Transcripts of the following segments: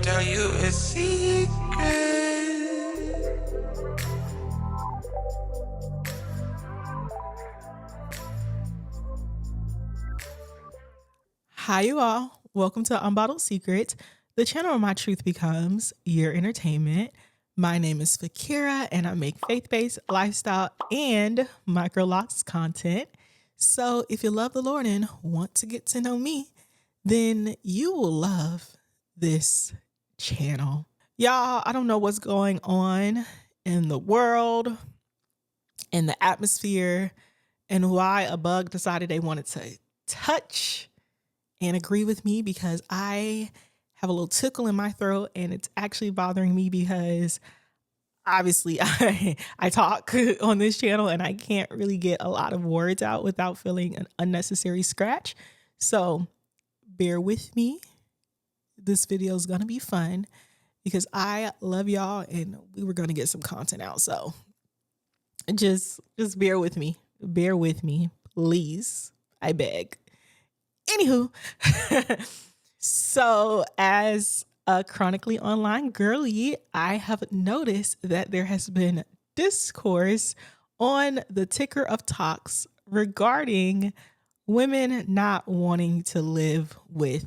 tell you a secret. Hi, you all. Welcome to Unbottled Secrets, the channel where my truth becomes your entertainment. My name is Fakira, and I make faith-based lifestyle and micro locks content. So if you love the Lord and want to get to know me, then you will love this channel. Y'all, I don't know what's going on in the world, in the atmosphere, and why a bug decided they wanted to touch and agree with me, because I have a little tickle in my throat and it's actually bothering me because obviously I talk on this channel and I can't really get a lot of words out without feeling an unnecessary scratch. So bear with me. This video is going to be fun because I love y'all and we were going to get some content out. So just bear with me. Bear with me, please. I beg. Anywho, so as a chronically online girly, I have noticed that there has been discourse on the ticker of talks regarding women not wanting to live with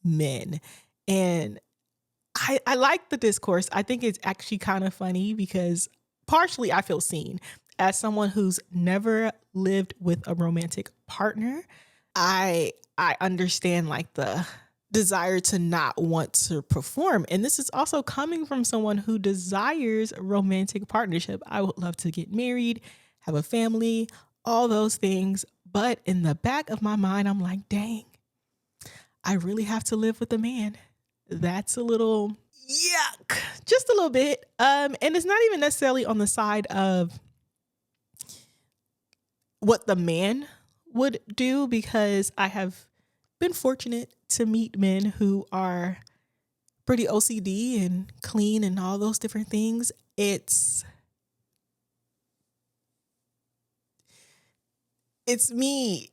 men. And I like the discourse. I think it's actually kind of funny because partially I feel seen as someone who's never lived with a romantic partner. I understand like the desire to not want to perform. And this is also coming from someone who desires a romantic partnership. I would love to get married, have a family, all those things. But in the back of my mind, I'm like, dang, I really have to live with a man. That's a little yuck, just a little bit. And it's not even necessarily on the side of what the man would do, because I have been fortunate to meet men who are pretty OCD and clean and all those different things. It's me.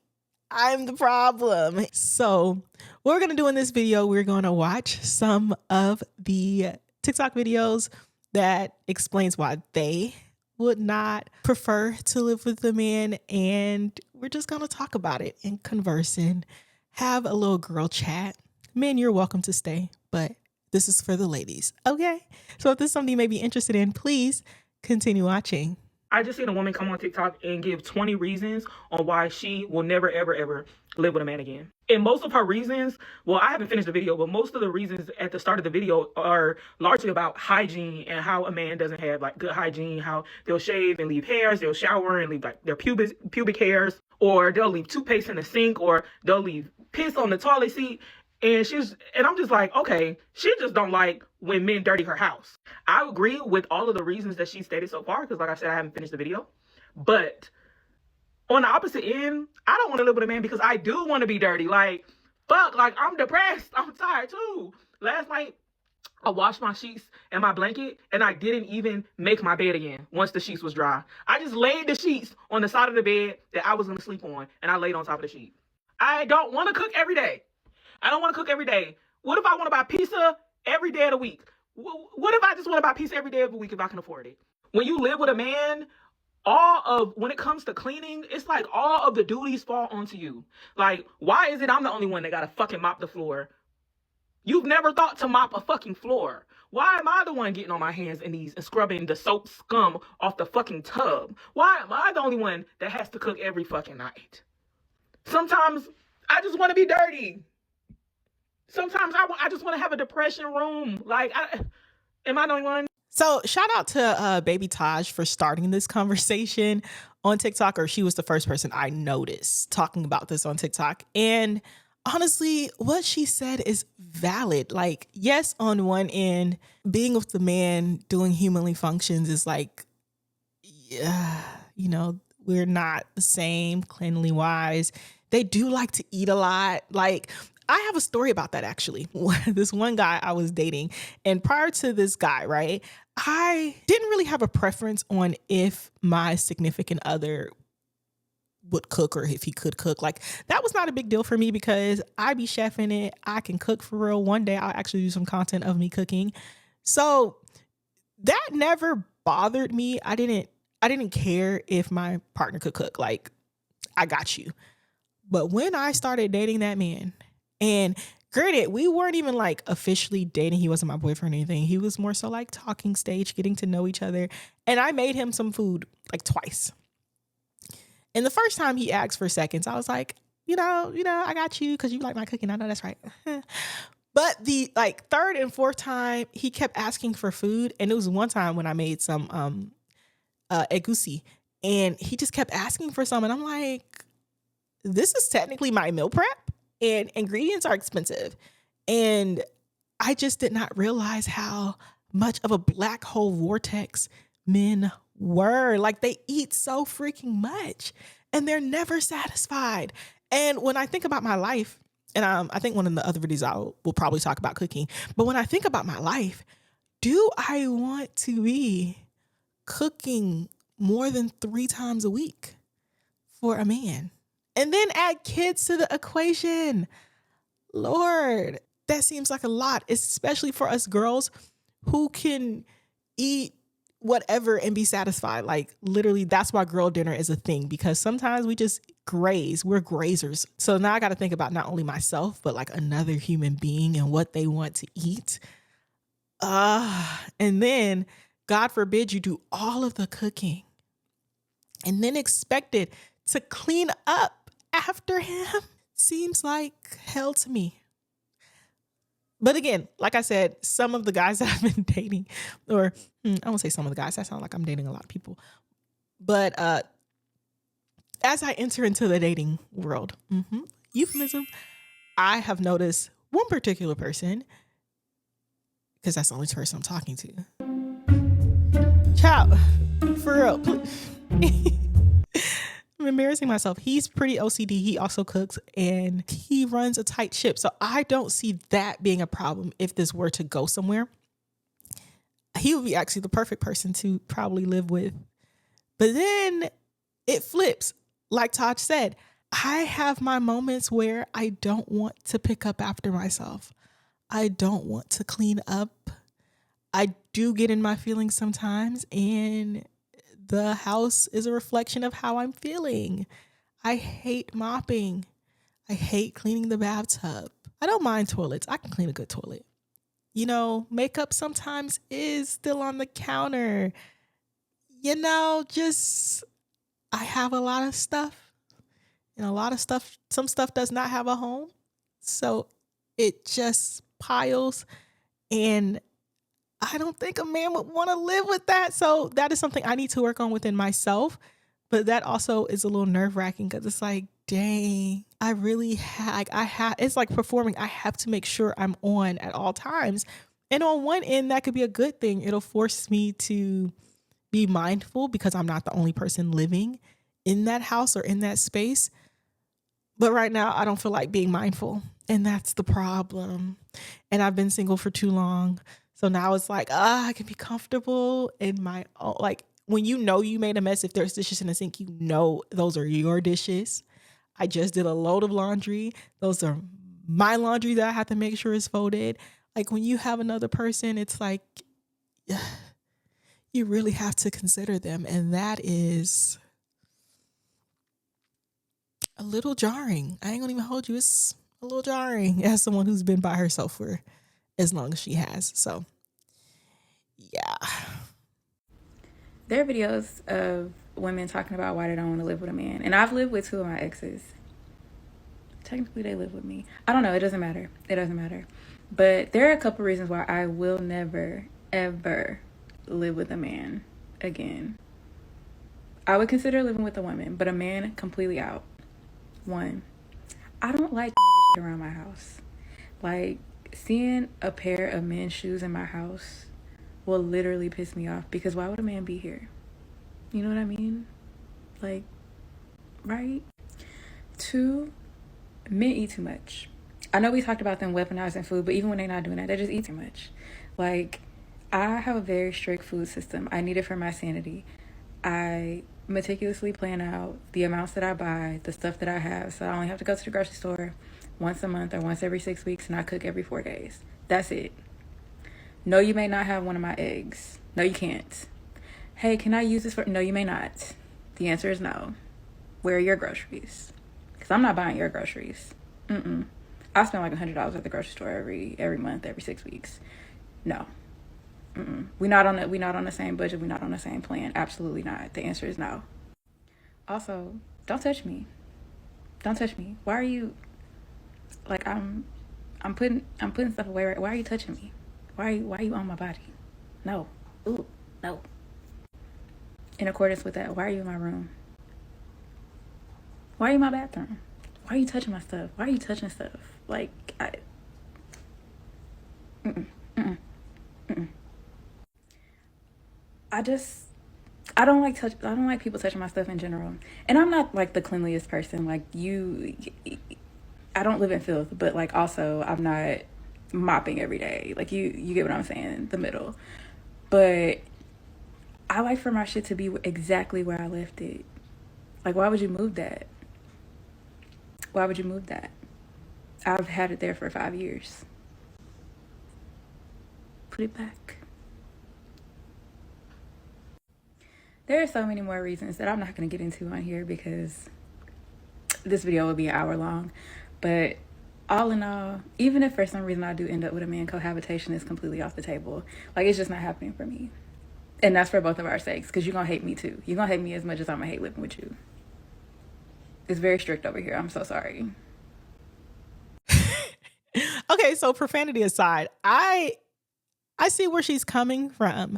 I'm the problem. So what we're going to do in this video, we're going to watch some of the TikTok videos that explains why they would not prefer to live with a man. And we're just going to talk about it and converse and have a little girl chat. Men, you're welcome to stay, but this is for the ladies. Okay. So if this is something you may be interested in, please continue watching. I just seen a woman come on TikTok and give 20 reasons on why she will never, ever, ever live with a man again. And most of her reasons, well, I haven't finished the video, but most of the reasons at the start of the video are largely about hygiene and how a man doesn't have like good hygiene, how they'll shave and leave hairs, they'll shower and leave like their pubic hairs, or they'll leave toothpaste in the sink, or they'll leave piss on the toilet seat. And I'm just like, okay, she just don't like when men dirty her house. I agree with all of the reasons that she stated so far, because like I said, I haven't finished the video. But on the opposite end, I don't want to live with a man because I do want to be dirty. Like, fuck, like I'm depressed. I'm tired too. Last night, I washed my sheets and my blanket, and I didn't even make my bed again once the sheets was dry. I just laid the sheets on the side of the bed that I was going to sleep on, and I laid on top of the sheet. I don't want to cook every day. I don't want to cook every day. What if I want to buy pizza every day of the week? What if I just want to buy pizza every day of the week if I can afford it? When you live with a man, when it comes to cleaning, it's like all of the duties fall onto you. Like, why is it I'm the only one that got to fucking mop the floor? You've never thought to mop a fucking floor. Why am I the one getting on my hands and knees and scrubbing the soap scum off the fucking tub? Why am I the only one that has to cook every fucking night? Sometimes I just want to be dirty. Sometimes I just want to have a depression room. Like, am I the only one? So shout out to Baby Taj for starting this conversation on TikTok, or she was the first person I noticed talking about this on TikTok. And honestly, what she said is valid. Like, yes, on one end, being with the man doing humanly functions is like, yeah, you know, we're not the same cleanly wise. They do like to eat a lot. Like, I have a story about that actually. This one guy I was dating, and prior to this guy, right, I didn't really have a preference on if my significant other would cook or if he could cook. Like, that was not a big deal for me because I be chefing it. I can cook for real. One day I'll actually do some content of me cooking. So that never bothered me. I didn't care if my partner could cook. Like, I got you. But when I started dating that man, and granted, we weren't even like officially dating. He wasn't my boyfriend or anything. He was more so like talking stage, getting to know each other. And I made him some food like twice. And the first time he asked for seconds, I was like, I got you because you like my cooking. I know that's right. But the like third and fourth time, he kept asking for food. And it was one time when I made some egusi, and he just kept asking for some. And I'm like, this is technically my meal prep, and ingredients are expensive. And I just did not realize how much of a black hole vortex men were. Like, they eat so freaking much and they're never satisfied. And when I think about my life, and I think one of the other videos will probably talk about cooking, but when I think about my life, do I want to be cooking more than 3 times a week for a man? And then add kids to the equation. Lord, that seems like a lot, especially for us girls who can eat whatever and be satisfied. Like, literally, that's why girl dinner is a thing, because sometimes we just graze. We're grazers. So now I got to think about not only myself, but like another human being and what they want to eat. And then, God forbid, you do all of the cooking and then expected to clean up after him. Seems like hell to me. But again, like I said, some of the guys that I've been dating, or I won't say some of the guys, that sounds like I'm dating a lot of people. But as I enter into the dating world, euphemism, I have noticed one particular person, because that's the only person I'm talking to. Child, for real. I'm embarrassing myself. He's pretty OCD. He also cooks and he runs a tight ship. So I don't see that being a problem if this were to go somewhere. He would be actually the perfect person to probably live with. But then it flips. Like Todd said, I have my moments where I don't want to pick up after myself. I don't want to clean up. I do get in my feelings sometimes, and the house is a reflection of how I'm feeling. I hate mopping. I hate cleaning the bathtub. I don't mind toilets. I can clean a good toilet. Makeup sometimes is still on the counter. I have a lot of stuff. And some stuff does not have a home. So it just piles, and I don't think a man would want to live with that. So that is something I need to work on within myself. But that also is a little nerve-wracking because it's like, dang, I really it's like performing. I have to make sure I'm on at all times. And on one end, that could be a good thing. It'll force me to be mindful because I'm not the only person living in that house or in that space. But right now, I don't feel like being mindful. And that's the problem. And I've been single for too long. So now it's like, I can be comfortable in my own. Like, when you made a mess, if there's dishes in the sink, those are your dishes. I just did a load of laundry. Those are my laundry that I have to make sure is folded. Like, when you have another person, it's like, you really have to consider them. And that is a little jarring. I ain't gonna even hold you. It's a little jarring as someone who's been by herself for as long as she has. So, yeah. There are videos of women talking about why they don't want to live with a man. And I've lived with 2 of my exes. Technically, they live with me. I don't know. It doesn't matter. But there are a couple reasons why I will never, ever live with a man again. I would consider living with a woman, but a man completely out. 1, I don't like shit around my house. Like, seeing a pair of men's shoes in my house will literally piss me off, because why would a man be here? You know what I mean? Like, right? 2, men eat too much. I know we talked about them weaponizing food, but even when they're not doing that, they just eat too much. Like, I have a very strict food system. I need it for my sanity. I meticulously plan out the amounts that I buy, the stuff that I have, so I only have to go to the grocery store once a month or once every 6 weeks, and I cook every 4 days. That's it. No, you may not have one of my eggs. No, you can't. Hey, can I use this for... No, you may not. The answer is no. Where are your groceries? Because I'm not buying your groceries. I spend like $100 at the grocery store every month, every 6 weeks. No. We're not on the same budget. We're not on the same plan. Absolutely not. The answer is no. Also, don't touch me. Don't touch me. Why are you... Like, I'm putting stuff away. Right? Why are you touching me? Why are you on my body? No. Ooh, no. In accordance with that, why are you in my room? Why are you in my bathroom? Why are you touching my stuff? Why are you touching stuff? Like, I don't like people touching my stuff in general. And I'm not like the cleanliest person. Like I don't live in filth, but like also I'm not mopping every day. Like you get what I'm saying, the middle. But I like for my shit to be exactly where I left it. Like, why would you move that? Why would you move that? I've had it there for 5 years. Put it back. There are so many more reasons that I'm not going to get into on here because this video will be an hour long. But all in all, even if for some reason I do end up with a man, cohabitation is completely off the table. Like, it's just not happening for me. And that's for both of our sakes, because you're going to hate me too. You're going to hate me as much as I'm going to hate living with you. It's very strict over here. I'm so sorry. Okay, so profanity aside, I see where she's coming from,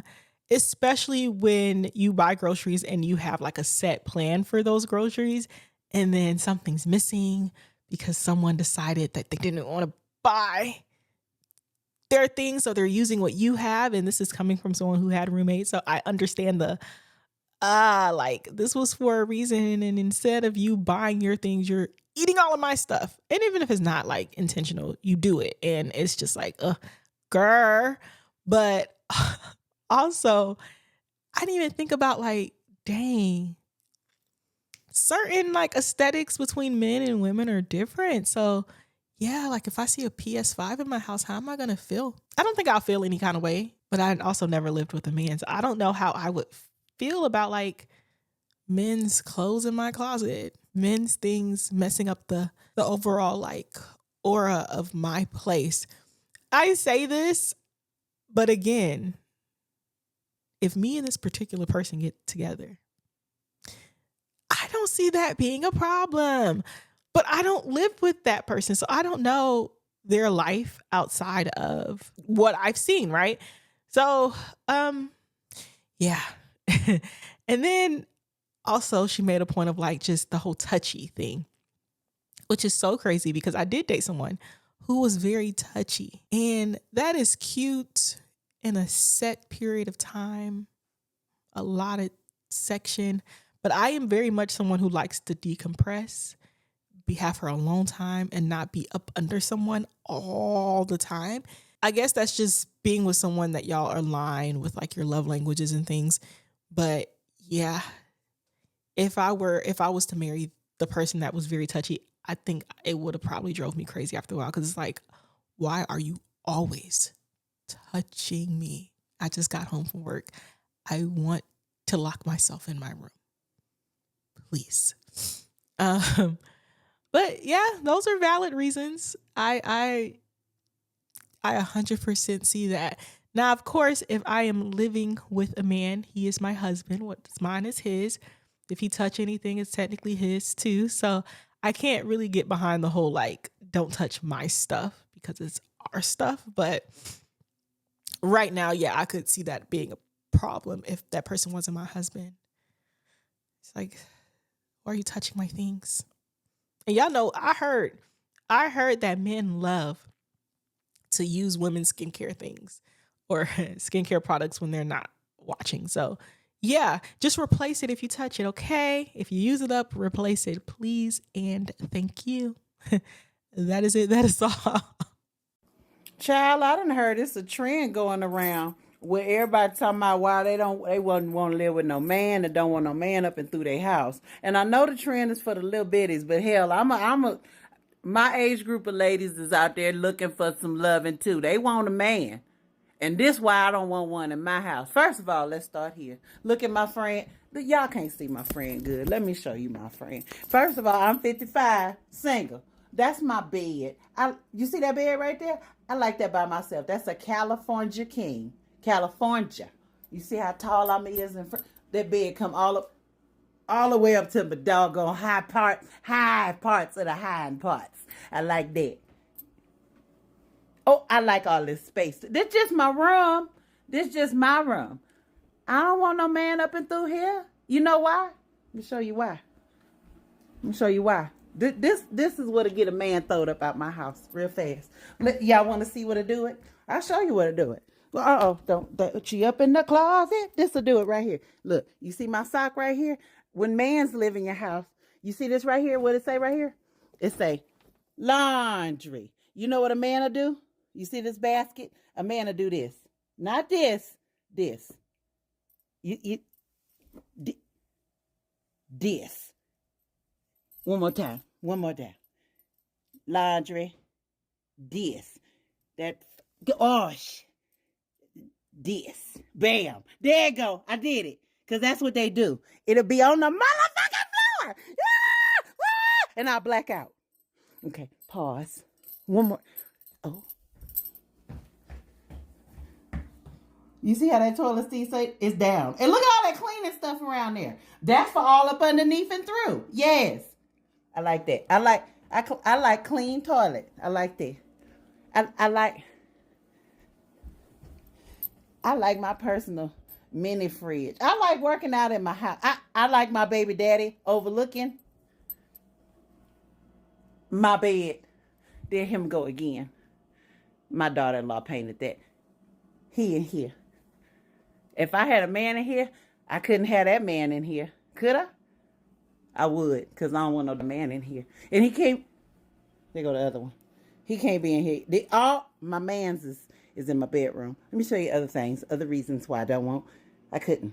especially when you buy groceries and you have like a set plan for those groceries and then something's missing because someone decided that they didn't want to buy their things, so they're using what you have. And this is coming from someone who had roommates, so I understand the like, this was for a reason, and instead of you buying your things, you're eating all of my stuff. And even if it's not like intentional, you do it, and it's just like, grr. But also, I didn't even think about like, dang, certain like aesthetics between men and women are different. So yeah, like if I see a PS5 in my house, how am I gonna feel? I don't think I'll feel any kind of way, but I also never lived with a man, so I don't know how I would feel about like men's clothes in my closet, men's things messing up the overall like aura of my place. I say this, but again, if me and this particular person get together, I don't see that being a problem. But I don't live with that person, so I don't know their life outside of what I've seen, right? So, yeah. And then also she made a point of like just the whole touchy thing, which is so crazy because I did date someone who was very touchy, and that is cute in a set period of time, a lot of section. But I am very much someone who likes to decompress, have her alone time, and not be up under someone all the time. I guess that's just being with someone that y'all are aligned with like your love languages and things. But yeah, if I was to marry the person that was very touchy, I think it would have probably drove me crazy after a while, because it's like, why are you always touching me? I just got home from work. I want to lock myself in my room, please. But yeah, those are valid reasons. I 100% see that. Now, of course, if I am living with a man, he is my husband. What's mine is his. If he touch anything, it's technically his too. So I can't really get behind the whole like, don't touch my stuff, because it's our stuff. But right now, yeah, I could see that being a problem if that person wasn't my husband. It's like, why are you touching my things? And y'all know, I heard that men love to use women's skincare things or skincare products when they're not watching. So yeah, just replace it if you touch it, okay? If you use it up, replace it, please and thank you. That is it. That is all. Child, I done heard it's a trend going around where everybody talking about why they wouldn't want to live with no man and don't want no man up and through their house. And I know the trend is for the little bitties, but hell, my age group of ladies is out there looking for some loving too. They want a man. And this why I don't want one in my house. First of all, let's start here. Look at my friend. Y'all can't see my friend good. Let me show you my friend. First of all, I'm 55, single. That's my bed. You see that bed right there? I like that by myself. That's a California king. California. You see how tall I'm is in front? That bed come all the way up to the doggone high parts of the hind parts. I like that. Oh, I like all this space. This just my room. This just my room. I don't want no man up and through here. You know why? Let me show you why. This is what'll get a man throwed up out my house real fast. Y'all want to see what to do it? I'll show you what to do it. Well, don't she up in the closet? This'll do it right here. Look, you see my sock right here? When man's live in your house, you see this right here? What it say right here? It say laundry. You know what a man will do? You see this basket? A man will do this. Not this. This. This. One more time. Laundry. This. This. Bam. There you go. I did it. Because that's what they do. It'll be on the motherfucking floor. And I'll black out. Okay. Pause. One more. Oh. You see how that toilet seat is down? And look at all that cleaning stuff around there. That's for all up underneath and through. Yes. I like that. I like clean toilet. I like that. I like my personal mini fridge. I like working out in my house. I like my baby daddy overlooking my bed. There him go again. My daughter-in-law painted that. He in here. If I had a man in here, I couldn't have that man in here. Could I? I would, because I don't want no man in here. And he can't. There go the other one. He can't be in here. My man's is in my bedroom. Let me show you other things, other reasons why I couldn't.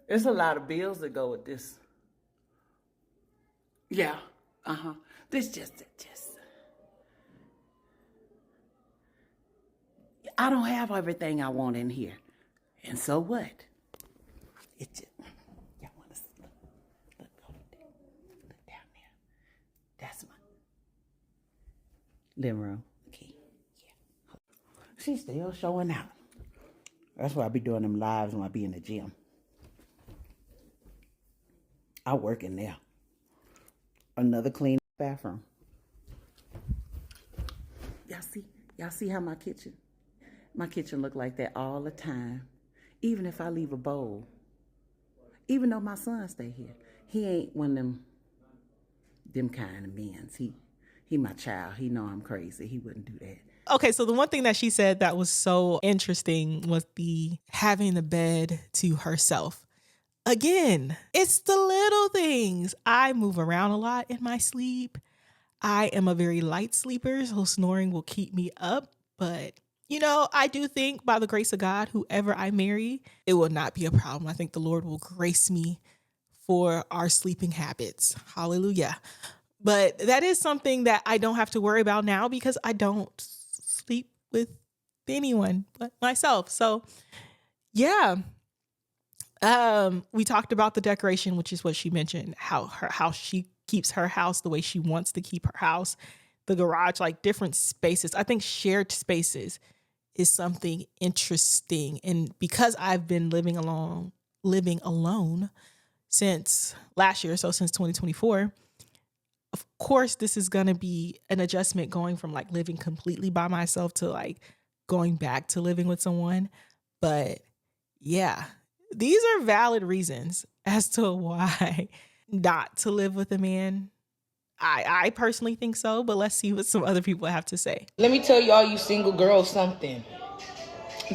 There's a lot of bills that go with this. Yeah. This just. I don't have everything I want in here. And so what? It just, y'all want to look over there. Look down there. That's my living room. Okay. Yeah. She's still showing out. That's why I be doing them lives when I be in the gym. I work in there. Another clean bathroom. Y'all see how my kitchen look like that all the time. Even if I leave a bowl. Even though my son stay here. He ain't one of them kind of men's. He my child. He know I'm crazy. He wouldn't do that. Okay, so the one thing that she said that was so interesting was the having the bed to herself. Again, it's the little things. I move around a lot in my sleep. I am a very light sleeper, so snoring will keep me up. But, I do think by the grace of God, whoever I marry, it will not be a problem. I think the Lord will grace me for our sleeping habits. Hallelujah. But that is something that I don't have to worry about now because I don't sleep with anyone but myself. So, yeah. We talked about the decoration, which is what she mentioned, how she keeps her house the way she wants to keep her house, the garage, like different spaces. I think shared spaces is something interesting. And because I've been living alone since last year, so since 2024, of course, this is going to be an adjustment going from like living completely by myself to like going back to living with someone. But yeah, these are valid reasons as to why not to live with a man. I personally think so, but let's see what some other people have to say. Let me tell y'all, you single girls, something.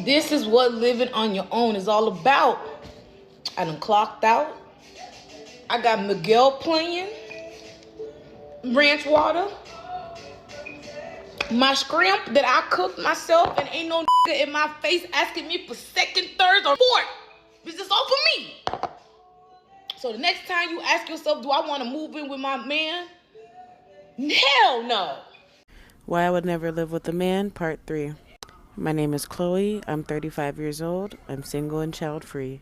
This is what living on your own is all about. I done clocked out. I got Miguel playing. Ranch water. My shrimp that I cooked myself and ain't no nigga in my face asking me for second, third, or fourth. This is all for me. So the next time you ask yourself, do I want to move in with my man? Hell no. Why I Would Never Live with a Man, Part 3. My name is Chloe. I'm 35 years old. I'm single and child-free.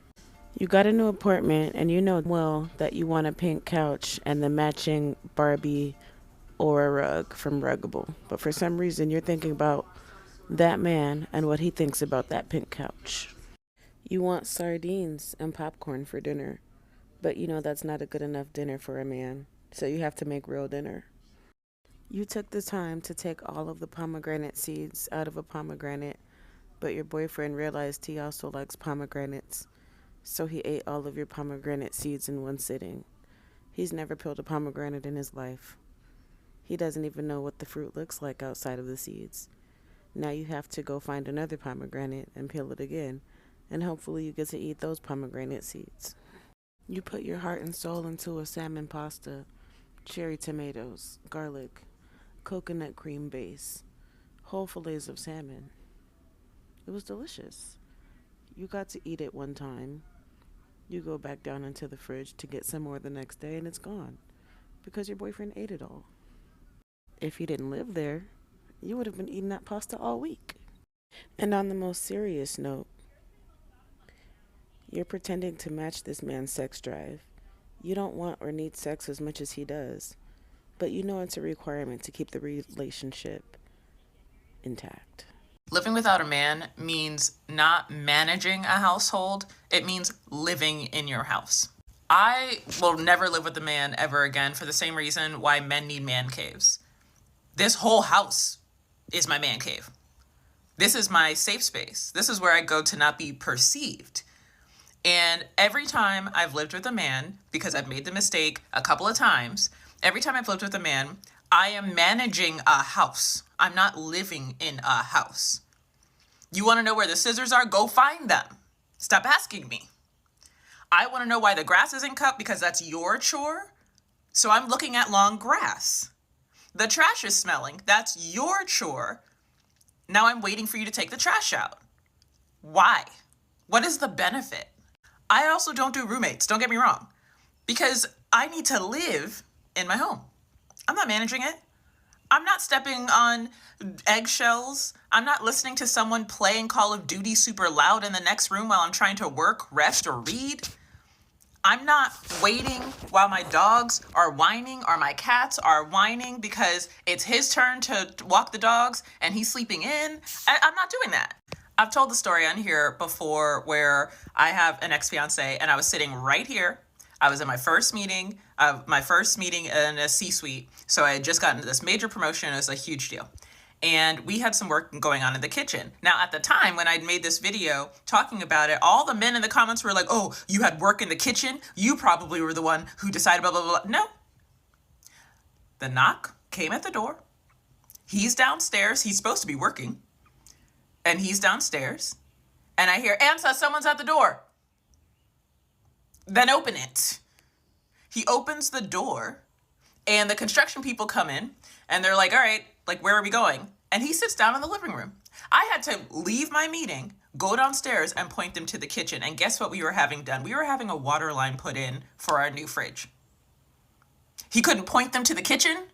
You got a new apartment and you know well that you want a pink couch and the matching Barbie or a rug from Ruggable. But for some reason you're thinking about that man and what he thinks about that pink couch. You want sardines and popcorn for dinner, but you know that's not a good enough dinner for a man, so you have to make real dinner. You took the time to take all of the pomegranate seeds out of a pomegranate, but your boyfriend realized he also likes pomegranates, so he ate all of your pomegranate seeds in one sitting. He's never peeled a pomegranate in his life. He doesn't even know what the fruit looks like outside of the seeds. Now you have to go find another pomegranate and peel it again, and hopefully you get to eat those pomegranate seeds. You put your heart and soul into a salmon pasta, cherry tomatoes, garlic, coconut cream base, whole fillets of salmon. It was delicious. You got to eat it one time. You go back down into the fridge to get some more the next day and it's gone because your boyfriend ate it all. If you didn't live there, you would have been eating that pasta all week. And on the most serious note, you're pretending to match this man's sex drive. You don't want or need sex as much as he does, but you know it's a requirement to keep the relationship intact. Living without a man means not managing a household. It means living in your house. I will never live with a man ever again for the same reason why men need man caves. This whole house is my man cave. This is my safe space. This is where I go to not be perceived. And every time I've lived with a man, because I've made the mistake a couple of times, every time I've lived with a man, I am managing a house. I'm not living in a house. You want to know where the scissors are? Go find them. Stop asking me. I want to know why the grass isn't cut because that's your chore. So I'm looking at long grass. The trash is smelling. That's your chore. Now I'm waiting for you to take the trash out. Why? What is the benefit? I also don't do roommates, don't get me wrong, because I need to live in my home. I'm not managing it. I'm not stepping on eggshells. I'm not listening to someone playing Call of Duty super loud in the next room while I'm trying to work, rest, or read. I'm not waiting while my dogs are whining or my cats are whining because it's his turn to walk the dogs and he's sleeping in. I'm not doing that. I've told the story on here before where I have an ex-fiance and I was sitting right here. I was in my first meeting in a C-suite. So I had just gotten this major promotion. It was a huge deal. And we had some work going on in the kitchen. Now, at the time when I'd made this video talking about it, all the men in the comments were like, oh, you had work in the kitchen? You probably were the one who decided blah, blah, blah. No. The knock came at the door. He's downstairs. He's supposed to be working. And he's downstairs. And I hear, Ansa, someone's at the door. Then open it. He opens the door and the construction people come in and they're like, all right, like, where are we going? And he sits down in the living room. I had to leave my meeting, go downstairs and point them to the kitchen. And guess what we were having done? We were having a water line put in for our new fridge. He couldn't point them to the kitchen.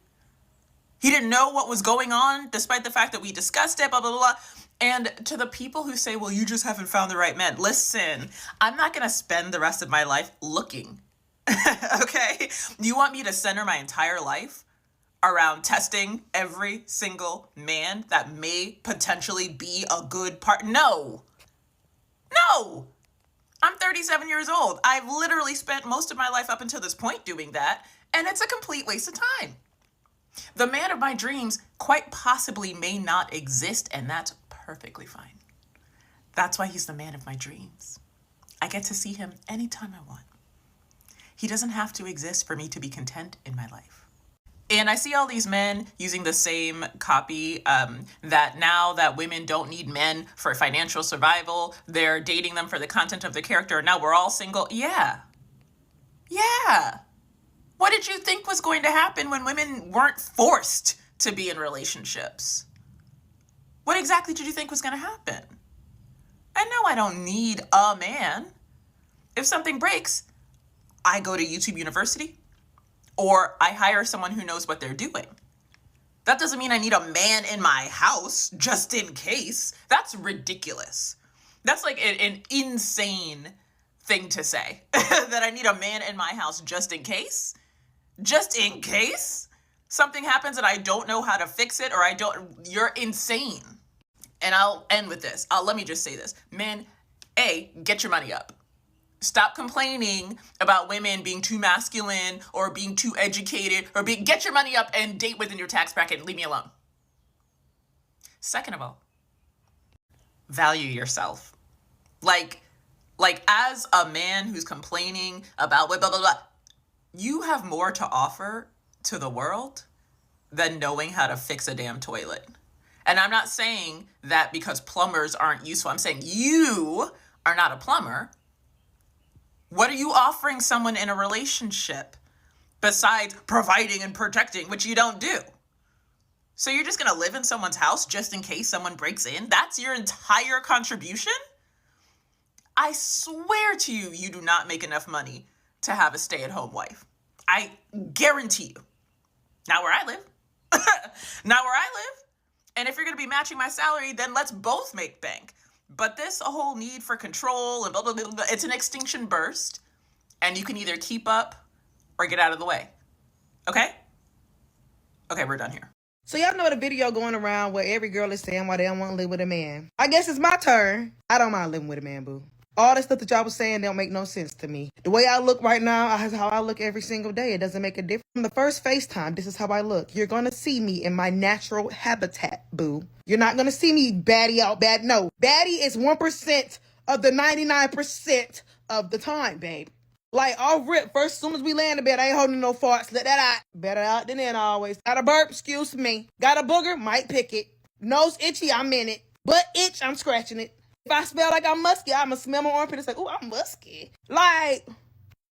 He didn't know what was going on, despite the fact that we discussed it, blah, blah, blah. And to the people who say, well, you just haven't found the right man. Listen, I'm not going to spend the rest of my life looking. Okay? You want me to center my entire life around testing every single man that may potentially be a good part? No. No. I'm 37 years old. I've literally spent most of my life up until this point doing that, and it's a complete waste of time. The man of my dreams quite possibly may not exist, and that's perfectly fine. That's why he's the man of my dreams. I get to see him anytime I want. He doesn't have to exist for me to be content in my life. And I see all these men using the same copy that now that women don't need men for financial survival, they're dating them for the content of the character. Now we're all single. Yeah. What did you think was going to happen when women weren't forced to be in relationships? What exactly did you think was going to happen? I know I don't need a man. If something breaks, I go to YouTube University or I hire someone who knows what they're doing. That doesn't mean I need a man in my house just in case. That's ridiculous. That's like an insane thing to say. That I need a man in my house just in case. Just in case something happens and I don't know how to fix it, or you're insane. And I'll end with this. Let me just say this. Men, get your money up. Stop complaining about women being too masculine or being too educated or get your money up and date within your tax bracket and leave me alone. Second of all, value yourself. Like as a man who's complaining about blah, blah, blah, blah, you have more to offer to the world than knowing how to fix a damn toilet. And I'm not saying that because plumbers aren't useful. I'm saying you are not a plumber. What are you offering someone in a relationship besides providing and protecting, which you don't do? So you're just going to live in someone's house just in case someone breaks in? That's your entire contribution? I swear to you, you do not make enough money to have a stay-at-home wife. I guarantee you. Not where I live. Not where I live. And if you're going to be matching my salary, then let's both make bank. But this whole need for control and blah, blah, blah, blah, it's an extinction burst. And you can either keep up or get out of the way. Okay? Okay, we're done here. So y'all know the video going around where every girl is saying why they don't want to live with a man. I guess it's my turn. I don't mind living with a man, boo. All the stuff that y'all was saying don't make no sense to me. The way I look right now is how I look every single day. It doesn't make a difference. From the first FaceTime, this is how I look. You're going to see me in my natural habitat, boo. You're not going to see me baddie out bad. No, baddie is 1% of the 99% of the time, babe. Like, I'll rip. First, as soon as we lay in the bed, I ain't holding no farts. Let that out. Better out than in always. Got a burp, excuse me. Got a booger, might pick it. Nose itchy, I'm in it. Butt itch, I'm scratching it. If I smell like I'm musky, I'ma smell my armpit and say, ooh, I'm musky. Like,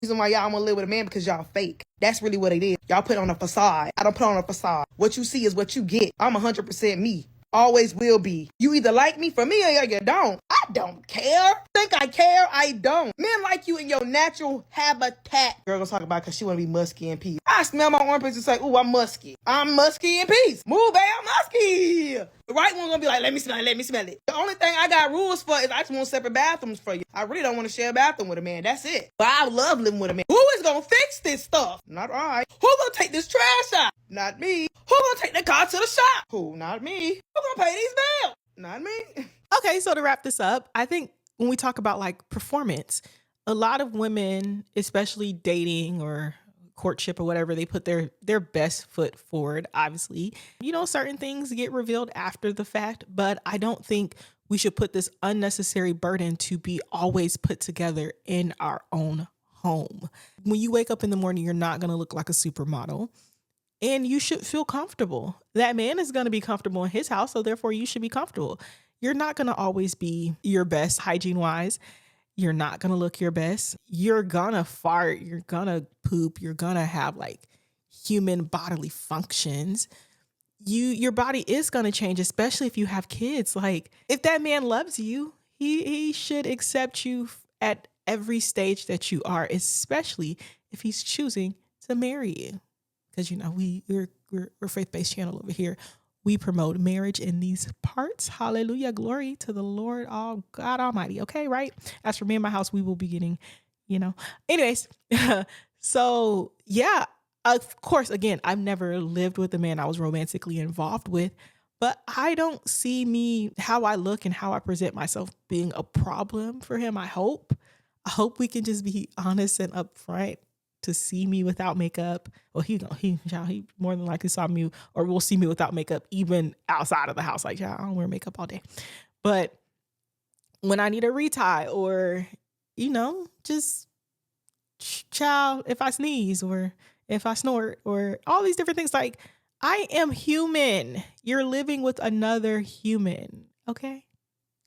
reason why y'all wanna live with a man because y'all fake. That's really what it is. Y'all put on a facade. I don't put on a facade. What you see is what you get. I'm 100% me. Always will be. You either like me for me or you don't. I don't care. Think I care? I don't. Men like you in your natural habitat. Girl gonna talk about because she wanna be musky in peace. I smell my armpits and say, ooh, I'm musky. I'm musky in peace. Move, babe, I'm musky. The right one gonna be like, let me smell it, let me smell it. The only thing I got rules for is I just want separate bathrooms for you. I really don't want to share a bathroom with a man. That's it. But I love living with a man. Who is gonna fix this stuff? Not I. Who gonna take this trash out? Not me. Who gonna take the car to the shop? Who? Not me. Who gonna pay these bills? Not me. Okay, so to wrap this up, I think when we talk about like performance, a lot of women, especially dating or courtship or whatever, they put their best foot forward. Obviously, you know, certain things get revealed after the fact, but I don't think we should put this unnecessary burden to be always put together in our own home. When you wake up in the morning, you're not going to look like a supermodel. And you should feel comfortable. That man is going to be comfortable in his house, so therefore you should be comfortable. You're not going to always be your best hygiene-wise. You're not going to look your best. You're going to fart. You're going to poop. You're going to have like human bodily functions. Your body is going to change, especially if you have kids. Like, if that man loves you, he should accept you at every stage that you are, especially if he's choosing to marry you. Because, you know, we're a faith-based channel over here. We promote marriage in these parts. Hallelujah. Glory to the Lord, God Almighty. Okay, right? As for me and my house, we will be getting, you know. Anyways, so, yeah, of course, again, I've never lived with a man I was romantically involved with. But I don't see how I look and how I present myself being a problem for him. I hope we can just be honest and upfront. To see me without makeup, well, he more than likely saw me or will see me without makeup even outside of the house. Like, I don't wear makeup all day. But when I need a retie or, you know, just child, if I sneeze or if I snort or all these different things, like, I am human. You're living with another human, okay?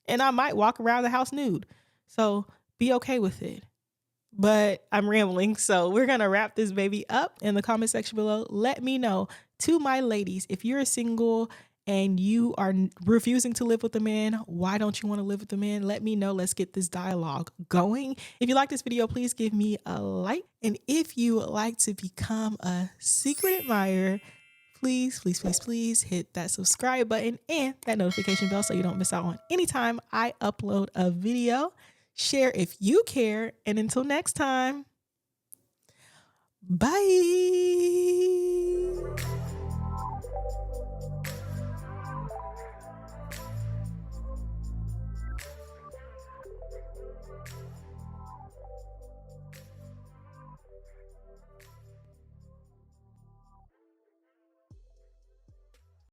And I might walk around the house nude. So be okay with it. But I'm rambling, so we're going to wrap this baby up in the comment section below. Let me know, to my ladies, if you're single and you are refusing to live with a man, why don't you want to live with a man? Let me know. Let's get this dialogue going. If you like this video, please give me a like. And if you would like to become a secret admirer, please hit that subscribe button and that notification bell so you don't miss out on any time I upload a video. Share if you care. And until next time, bye.